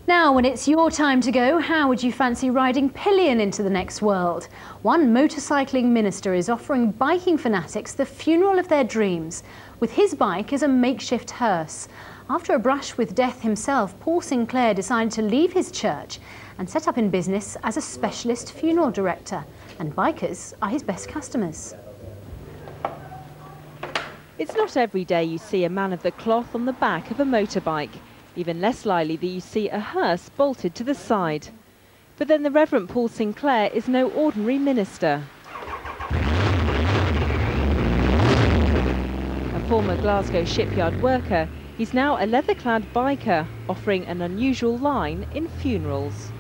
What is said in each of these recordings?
Now, when it's your time to go, how would you fancy riding pillion into the next world? One motorcycling minister is offering biking fanatics the funeral of their dreams, with his bike as a makeshift hearse. After a brush with death himself, Paul Sinclair decided to leave his church and set up in business as a specialist funeral director. And bikers are his best customers. It's not every day you see a man of the cloth on the back of a motorbike. Even less likely that you see a hearse bolted to the side. But then the Rev Paul Sinclair is no ordinary minister. A former Glasgow shipyard worker, he's now a leather-clad biker, offering an unusual line in funerals.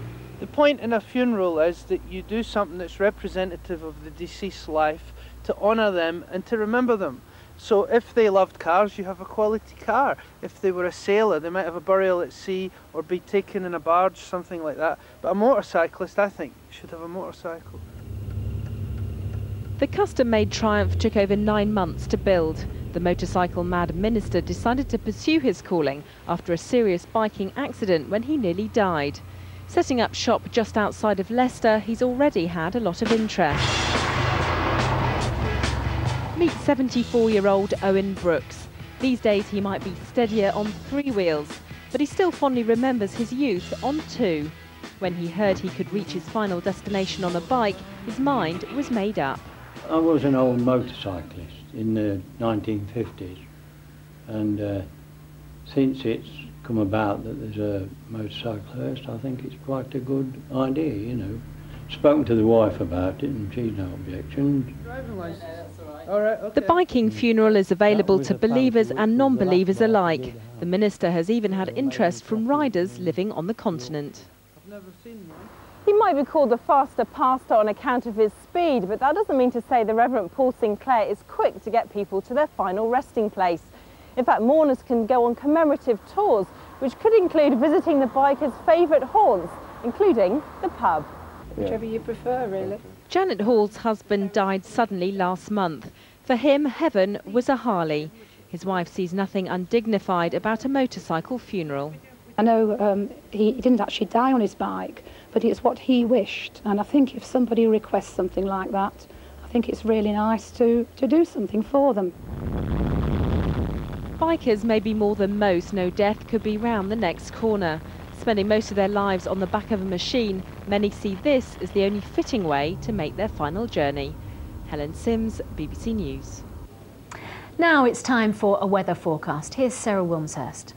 The point in a funeral is that you do something that's representative of the deceased's life to honour them and to remember them. So if they loved cars, you have a quality car. If they were a sailor, they might have a burial at sea or be taken in a barge, something like that. But a motorcyclist, I think, should have a motorcycle. The custom-made Triumph took over 9 months to build. The motorcycle-mad minister decided to pursue his calling after a serious biking accident when he nearly died. Setting up shop just outside of Leicester, he's already had a lot of interest. Meet 74-year-old Owen Brooks. These days he might be steadier on 3 wheels, but he still fondly remembers his youth on 2. When he heard he could reach his final destination on a bike, his mind was made up. I was an old motorcyclist in the 1950s, and since it's come about that there's a motorcycle hearse, I think it's quite a good idea, you know. Spoken to the wife about it and she's no objection. Driving license. All right, okay. The biking funeral is available to believers and non-believers alike. The minister has even had interest from riders living on the continent. I've never seen one. He might be called the faster pastor on account of his speed, but that doesn't mean to say the Rev Paul Sinclair is quick to get people to their final resting place. In fact, mourners can go on commemorative tours, which could include visiting the bikers' favourite haunts, including the pub. Whichever you prefer, really. Janet Hall's husband died suddenly last month. For him, heaven was a Harley. His wife sees nothing undignified about a motorcycle funeral. I know he didn't actually die on his bike, but it's what he wished. And I think if somebody requests something like that, I think it's really nice to do something for them. Bikers may be more than most know death could be round the next corner. Spending most of their lives on the back of a machine, many see this as the only fitting way to make their final journey. Helen Sims, BBC News. Now it's time for a weather forecast. Here's Sarah Wilmshurst.